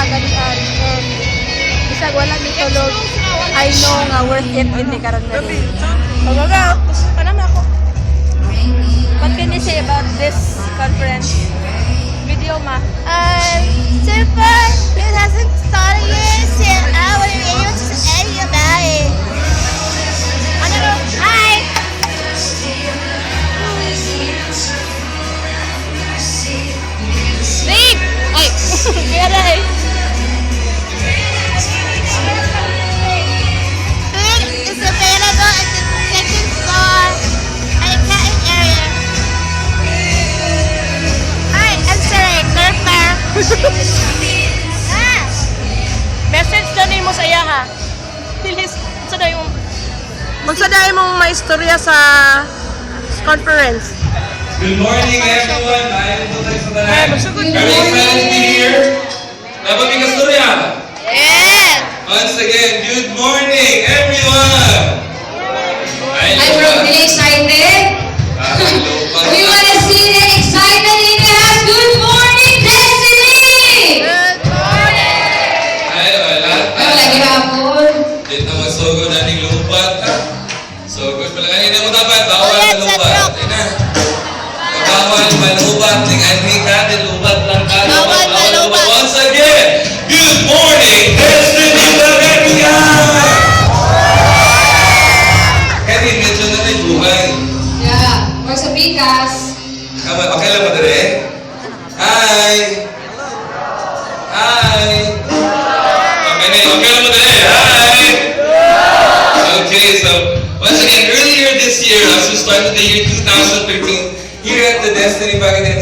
kagalian. And bisag wala ni tulog, I know nga worth it hindi karon na rin. Pagaga, ano na ako? What can you say about this conference? Video ma? Super! It hasn't started yet, so I wasn't able to say anything about it. Hi! Babe! Ay! Kaya na eh. Food is available at the second floor at the cutting area. Hi, I'm sorry, Surfer. Ah! Message na ni mo sa iya ha. Bilis. Sada yung... Magsadaay mong maistorya sa conference. Good morning, everyone. Maayong tuloy sa tanan. Good Are we excited to be here? Dapat may kasturya. Yeah! Once again, good morning, everyone. I'm really excited. We want to see the excitement in the house. Good morning, Destiny! Good morning! Ay, wala. Ay, lagi hapon. Dito mo sugod na ning lupat. Sugod pala. Kanina mo dapat. Bawal Oh, na yes, lupat. that's Ay na. Bawal malupat. Ning Enrica, lupat lang ka. Bawal malupat. Once again, good morning, Destiny Valeria! Kaya medyo na rin buhay. Yeah, or sa Pikas. Okay lang ba dere? Hi! Hi! Okay lang ba dere? Hi! Okay, so once again, earlier this year, as we started the year 2015, here at the Destiny Pagadian